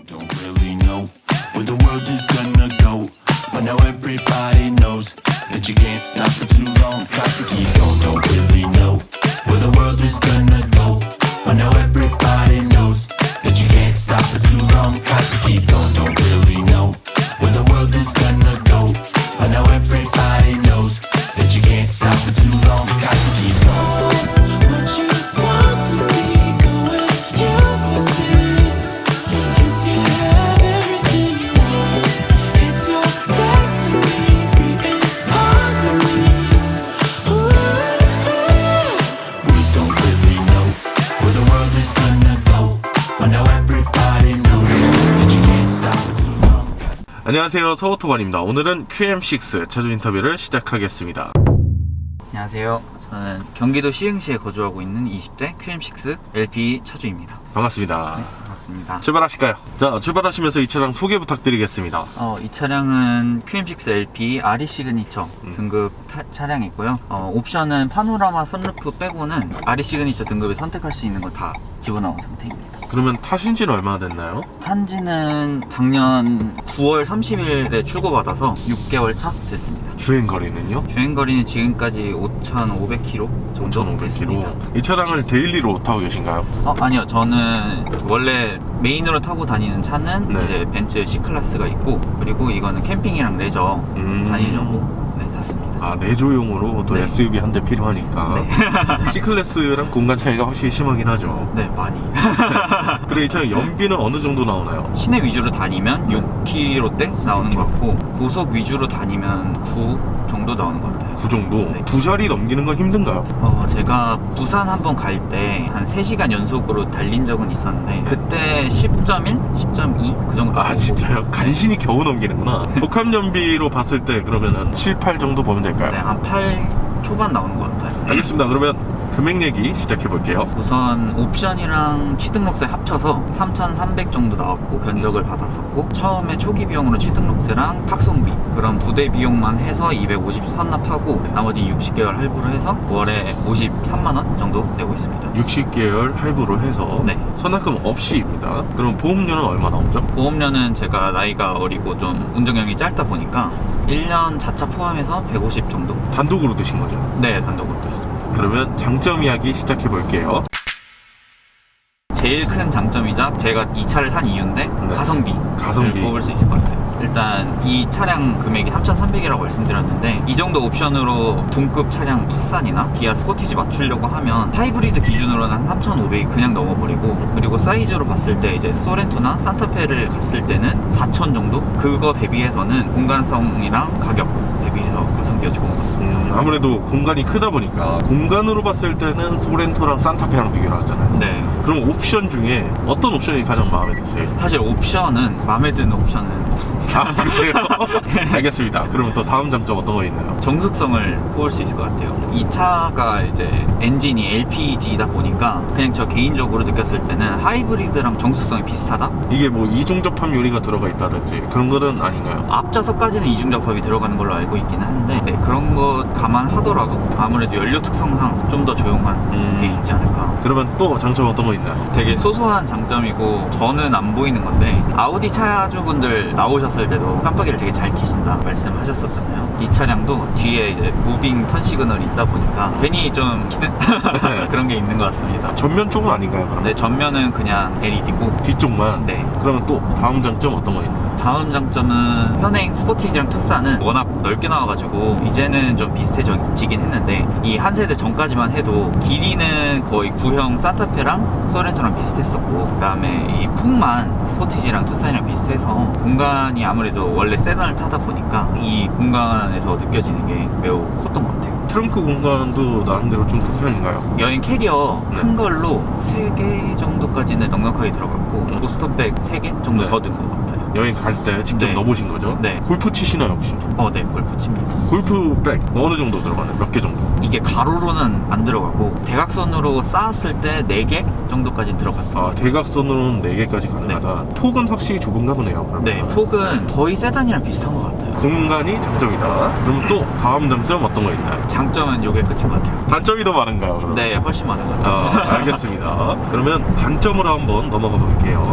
Don't really know where the world is gonna go, but now everybody knows that you can't stop for too long. Got to keep going. Don't really know where the world is gonna go, but now everybody knows that you can't stop for too long. Got to keep going. Don't really know where the world is gonna go, but now everybody knows that you can't stop for too long. Got to keep going. What you want to be going, you will see. You can have everything you want. It's your destiny. Being harmony. We don't really know where the world is gonna go, but now everybody knows that you can't stop for too long. 안녕하세요, 서호토관입니다. 오늘은 QM6 차주 인터뷰를 시작하겠습니다. 안녕하세요. 저는 경기도 시흥시에 거주하고 있는 20대 QM6 LP 차주입니다. 반갑습니다. 반갑습니다. 출발하실까요? 자, 출발하시면서 이 차량 소개 부탁드리겠습니다. 이 차량은 QM6 LP RE 시그니처 등급 차량이고요. 옵션은 파노라마 선루프 빼고는 RE 시그니처 등급을 선택할 수 있는 거 다 집어넣은 상태입니다. 그러면 타신 지는 얼마나 됐나요? 탄지는 작년 9월 30일에 출고받아서 6개월 차 됐습니다. 주행거리는요? 주행거리는 지금까지 5,500km 정도 됐습니다. 5,500km. 이 차량을 데일리로 타고 계신가요? 아니요. 저는 원래 메인으로 타고 다니는 차는 네. 이제 벤츠 C클래스가 있고, 그리고 이거는 캠핑이랑 레저 다니려고 샀습니다. 내조용으로 또 네. SUV 한 대 필요하니까. C클래스랑 공간 차이가 확실히 심하긴 하죠. 네, 많이. 그래, 이 차량 연비는 어느 정도 나오나요? 시내 위주로 다니면 6km대 나오는 것 같고, 고속 위주로 다니면 9 정도 나오는 것 같아요. 9 정도? 네. 두 자리 넘기는 건 힘든가요? 제가 부산 한번 갈 때 한 3시간 연속으로 달린 적은 있었는데, 그때 10.1? 10.2? 그 정도. 진짜요? 간신히 겨우 넘기는구나. 복합 연비로 봤을 때 그러면 한 7, 8 정도 보면 될까요? 네, 한 8 초반 나오는 것 같아요. 알겠습니다. 그러면 금액 얘기 시작해 볼게요. 우선 옵션이랑 취등록세 합쳐서 3,300 정도 나왔고, 견적을 받았었고, 처음에 초기 비용으로 취등록세랑 탁송비 그런 부대 비용만 해서 250 선납하고, 나머지 60개월 할부로 해서 월에 53만원 정도 내고 있습니다. 60개월 할부로 해서 네. 선납금 없이입니다. 그럼 보험료는 얼마 나오죠? 보험료는 제가 나이가 어리고 좀 운전경력이 짧다 보니까 1년 자차 포함해서 150 정도? 단독으로 드신 거죠? 네, 단독으로 들었습니다. 그러면 장점 이야기 시작해 볼게요. 제일 큰 장점이자 제가 이 차를 산 이유인데, 네. 가성비를 뽑을 수 있을 것 같아요. 일단 이 차량 금액이 3,300이라고 말씀드렸는데, 이 정도 옵션으로 동급 차량 투싼이나 기아 스포티지 맞추려고 하면 하이브리드 기준으로는 한 3,500이 그냥 넘어버리고, 그리고 사이즈로 봤을 때 이제 소렌토나 산타페를 갔을 때는 4,000 정도? 그거 대비해서는 공간성이랑 가격 대비해서 가성비가 좋은 것 같습니다. 아무래도 공간이 크다 보니까 공간으로 봤을 때는 소렌토랑 산타페랑 비교를 하잖아요. 네. 그럼 옵션 중에 어떤 옵션이 가장 마음에 드세요? 사실 옵션은 마음에 드는 옵션은 없습니다. 그래요? 알겠습니다. 그럼 또 다음 장점 어떤 거 있나요? 정숙성을 뽑을 수 있을 것 같아요. 이 차가 이제 엔진이 LPG이다 보니까 그냥 저 개인적으로 느꼈을 때는 하이브리드랑 정숙성이 비슷하다? 이게 뭐 이중접합 요리가 들어가 있다든지 그런 거는 아닌가요? 앞좌석까지는 이중접합이 들어가는 걸로 알고 있기는 한데, 네, 그런 것 감안하더라도 아무래도 연료 특성상 좀 더 조용한 게 있지 않을까. 그러면 또 장점 어떤 거 있나요? 되게 소소한 장점이고 저는 안 보이는 건데, 아우디 차주분들 나오셨을 때도 깜빡이를 되게 잘 켜신다 말씀하셨었잖아요. 이 차량도 뒤에 이제 무빙 턴 시그널이 있다 보니까 괜히 좀 키는 그런 게 있는 것 같습니다. 전면 쪽은 아닌가요? 그럼? 네, 전면은 그냥 LED고. 뒤쪽만? 네. 그러면 또 다음 장점 어떤 거 있나요? 다음 장점은 현행 스포티지랑 투싼은 워낙 넓게 나와가지고 이제는 좀 비슷해지긴 했는데, 이 한 세대 전까지만 해도 길이는 거의 구형 산타페랑 소렌토랑 비슷했었고, 그 다음에 이 폭만 스포티지랑 투싼이랑 비슷해서 공간이 아무래도 원래 세단을 타다 보니까 이 공간에서 느껴지는 게 매우 컸던 것 같아요. 트렁크 공간도 나름대로 좀 큰 편인가요? 여행 캐리어 네. 큰 걸로 3개 정도까지는 넉넉하게 들어갔고, 보스턴백 3개 정도 네. 더 든 것 같아요. 여행 갈 때 직접 네. 넣어보신 거죠? 네. 골프 치시나요 혹시? 네, 골프 칩니다. 골프백 어느 정도 들어가나요? 몇 개 정도? 이게 가로로는 안 들어가고 대각선으로 쌓았을 때 4개 정도까지 들어갔어요. 대각선으로는 4개까지 가능하다. 폭은 확실히 좁은가 보네요. 그러면. 네, 폭은 거의 세단이랑 비슷한 것 같아요. 공간이 장점이다. 그럼 또 다음 장점 어떤 거 있나요? 장점은 요게 끝인 것 같아요. 단점이 더 많은가요? 그럼? 네, 훨씬 많은 것 같아요. 알겠습니다. 그러면 단점으로 한번 넘어가 볼게요.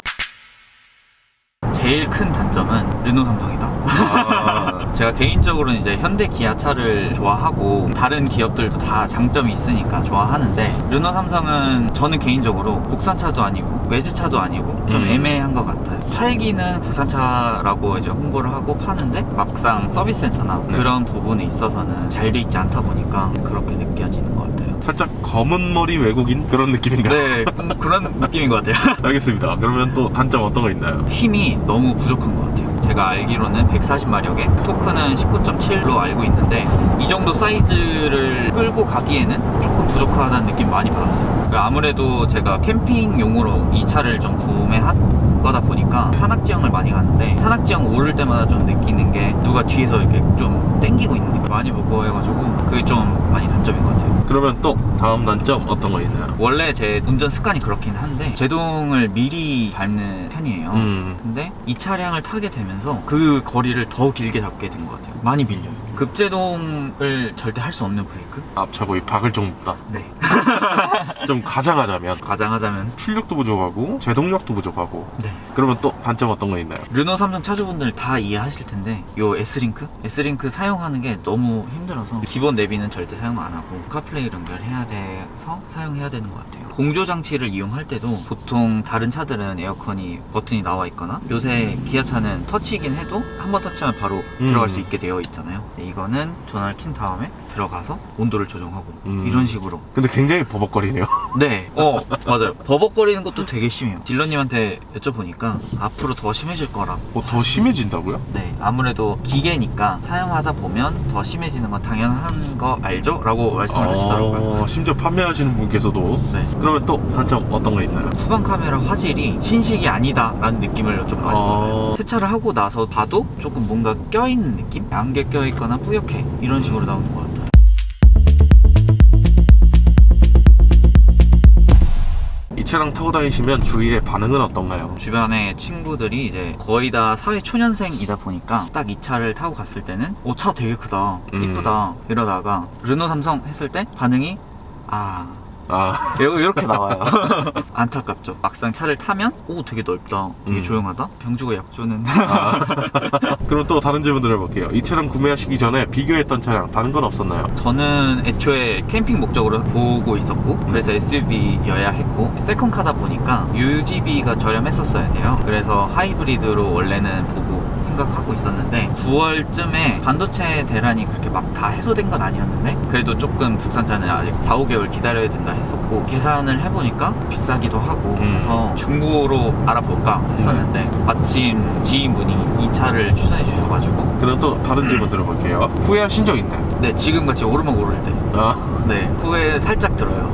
제일 큰 단점은 르노 삼성이다. 아, 제가 개인적으로는 이제 현대 기아 차를 좋아하고 다른 기업들도 다 장점이 있으니까 좋아하는데 르노 삼성은 저는 개인적으로 국산차도 아니고 외제차도 아니고 좀 애매한 것 같아요. 팔기는 국산차라고 이제 홍보를 하고 파는데 막상 서비스 센터나 네. 그런 부분에 있어서는 잘 돼 있지 않다 보니까 그렇게 느껴지는 것 같아요. 살짝 검은 머리 외국인 그런 느낌인가요? 네, 그런 느낌인 것 같아요. 알겠습니다. 그러면 또 단점 어떤 거 있나요? 힘이 너무 부족한 것 같아요. 제가 알기로는 140마력에 토크는 19.7로 알고 있는데 이 정도 사이즈를 끌고 가기에는 조금 부족하다는 느낌 많이 받았어요. 아무래도 제가 캠핑용으로 이 차를 좀 구매한 거다 보니까 산악지형을 많이 가는데 산악지형 오를 때마다 좀 느끼는 게 누가 뒤에서 이렇게 좀 땡기고 있는 느낌 많이 무거워해가지고 그게 좀 많이 단점인 것 같아요. 그러면 또 다음 단점 어떤 거 있나요? 원래 제 운전 습관이 그렇긴 한데 제동을 미리 밟는 편이에요. 근데 이 차량을 타게 되면서 그 거리를 더 길게 잡게 된 것 같아요. 많이 밀려요. 급제동을 절대 할 수 없는 브레이크? 앞차고 이 박을 좀 높다. 네. 좀 가장하자면 가장하자면 출력도 부족하고 제동력도 부족하고. 네. 그러면 또 단점 어떤 거 있나요? 르노 삼성 차주분들 다 이해하실 텐데 요 S링크 사용하는 게 너무 힘들어서 기본 내비는 절대 사용 안 하고 카플레이 연결해야 돼서 사용해야 되는 것 같아요. 공조 장치를 이용할 때도 보통 다른 차들은 에어컨이 버튼이 나와 있거나 요새 기아차는 터치이긴 해도 한 번 터치하면 바로 들어갈 수 있게 되어 있잖아요. 근데 이거는 전화를 킨 다음에 들어가서 온도를 조정하고 이런 식으로. 근데 굉장히 버벅거리네요. 네, 맞아요. 버벅거리는 것도 되게 심해요. 딜러님한테 여쭤보니까 앞으로 더 심해질 거라고. 더 심해진다고요? 네, 아무래도 기계니까 사용하다 보면 더 심해지는 건 당연한 거 알죠? 라고 말씀을 하시더라고요. 심지어 판매하시는 분께서도. 네. 그러면 또 단점 어떤 거 있나요? 후방 카메라 화질이 신식이 아니다 라는 느낌을 좀 많이 받아요. 세차를 하고 나서 봐도 조금 뭔가 껴있는 느낌? 안개 껴있거나 뿌옇게 이런 식으로 나오는 것 같아요. 이 차량 타고 다니시면 주위의 반응은 어떤가요? 주변에 친구들이 이제 거의 다 사회 초년생이다 보니까 딱 이 차를 타고 갔을 때는 차 되게 크다, 이쁘다 이러다가 르노 삼성 했을 때 반응이 이렇게 나와요. 안타깝죠. 막상 차를 타면 되게 넓다, 되게 조용하다, 병주고 약주는. 그럼 또 다른 질문 드려볼게요. 이 차량 구매하시기 전에 비교했던 차량 다른 건 없었나요? 저는 애초에 캠핑 목적으로 보고 있었고 그래서 SUV여야 했고 세컨카다 보니까 유지비가 저렴했었어야 돼요. 그래서 하이브리드로 원래는 보고 생각하고 있었는데 9월쯤에 반도체 대란이 그렇게 막 다 해소된 건 아니었는데 그래도 조금 국산차는 아직 4-5개월 기다려야 된다 했었고 계산을 해보니까 비싸기도 하고 그래서 중고로 알아볼까 했었는데 마침 지인분이 이 차를 추천해 주셔가지고. 그럼 또 다른 질문 들어볼게요. 후회하신 적 있나요? 네, 지금같이 오르막 오를 때 네, 후회 살짝 들어요.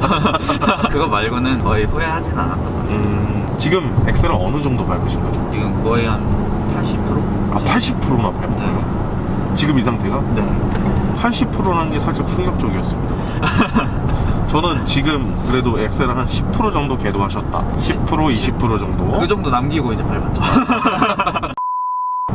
그거 말고는 거의 후회하진 않았던 것 같습니다. 지금 엑셀은 어느 정도 밟으신 거죠? 지금 거의 한 80%? 80%나 밟은 거예요? 네. 지금 이 상태가? 네. 80%라는 게 살짝 충격적이었습니다. 저는 지금 그래도 엑셀을 한 10% 정도 궤도하셨다. 10%, 20% 정도. 그 정도 남기고 이제 밟았죠.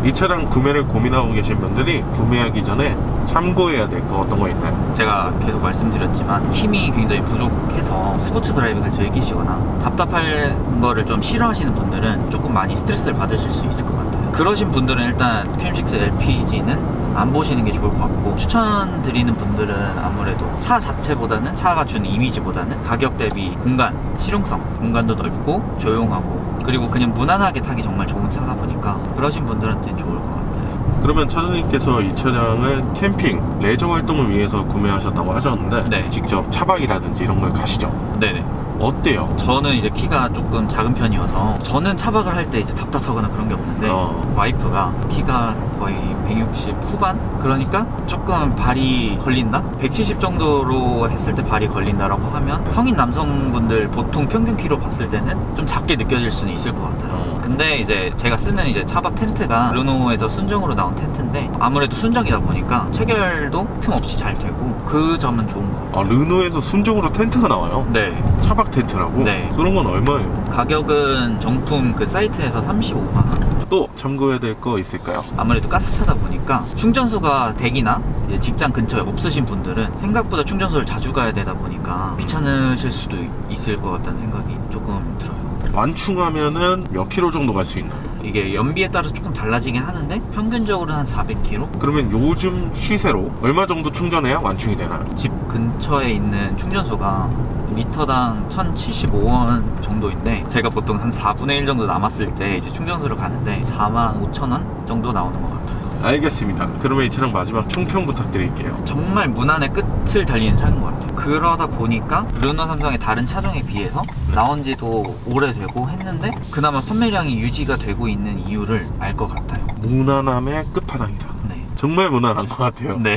이 차량 구매를 고민하고 계신 분들이 구매하기 전에 참고해야 될 거 어떤 거 있나요? 제가 계속 말씀드렸지만 힘이 굉장히 부족해서 스포츠 드라이빙을 즐기시거나 답답한 거를 좀 싫어하시는 분들은 조금 많이 스트레스를 받으실 수 있을 것 같아요. 그러신 분들은 일단 QM6 LPG는 안 보시는 게 좋을 것 같고 추천드리는 분들은 아무래도 차 자체보다는 차가 주는 이미지보다는 가격 대비 공간, 실용성, 공간도 넓고 조용하고 그리고 그냥 무난하게 타기 정말 좋은 차다 보니까 그러신 분들한테는 좋을 것 같아요. 그러면 차주님께서 이 차량을 캠핑, 레저 활동을 위해서 구매하셨다고 하셨는데 네. 직접 차박이라든지 이런 걸 가시죠? 네네. 어때요? 저는 이제 키가 조금 작은 편이어서 저는 차박을 할 때 이제 답답하거나 그런 게 없는데 와이프가 키가 거의 160 후반? 그러니까 조금 발이 걸린다? 170 정도로 했을 때 발이 걸린다라고 하면 성인 남성분들 보통 평균 키로 봤을 때는 좀 작게 느껴질 수는 있을 것 같아요. 근데 이제 제가 쓰는 이제 차박 텐트가 르노에서 순정으로 나온 텐트인데 아무래도 순정이다 보니까 체결도 틈 없이 잘 되고 그 점은 좋은 것 같아요. 르노에서 순정으로 텐트가 나와요? 네. 차박 텐트라고? 네. 그런 건 얼마예요? 가격은 정품 그 사이트에서 35만원. 또 참고해야 될 거 있을까요? 아무래도 가스차다 보니까 충전소가 댁이나 이제 직장 근처에 없으신 분들은 생각보다 충전소를 자주 가야 되다 보니까 귀찮으실 수도 있을 것 같다는 생각이 조금 들어요. 완충하면은 몇 킬로 정도 갈 수 있나요? 이게 연비에 따라서 조금 달라지긴 하는데 평균적으로 한 400km? 그러면 요즘 시세로 얼마 정도 충전해야 완충이 되나요? 집 근처에 있는 충전소가 리터당 1,075원 정도인데 제가 보통 한 4분의 1 정도 남았을 때 이제 충전소를 가는데 45,000원 정도 나오는 것 같아요. 알겠습니다. 그러면 이 차량 마지막 총평 부탁드릴게요. 정말 무난의 끝을 달리는 차인 것 같아요. 그러다 보니까 르노 삼성의 다른 차종에 비해서 나온 지도 오래되고 했는데 그나마 판매량이 유지가 되고 있는 이유를 알 것 같아요. 무난함의 끝판왕이다. 네. 정말 무난한 것 같아요. 네.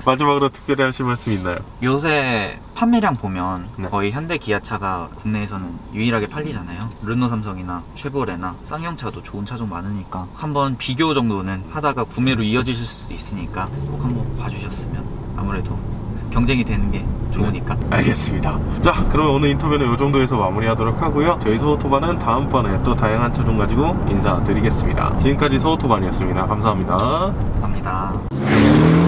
마지막으로 특별히 하실 말씀 있나요? 요새 판매량 보면 네. 거의 현대 기아차가 국내에서는 유일하게 팔리잖아요. 르노 삼성이나 쉐보레나 쌍용차도 좋은 차종 많으니까 한번 비교 정도는 하다가 구매로 이어지실 수도 있으니까 꼭 한번 봐주셨으면 아무래도 경쟁이 되는 게 좋으니까. 알겠습니다. 자, 그러면 오늘 인터뷰는 이 정도에서 마무리하도록 하고요. 저희 소오토반은 다음번에 또 다양한 차종 가지고 인사드리겠습니다. 지금까지 소오토반이었습니다. 감사합니다. 감사합니다.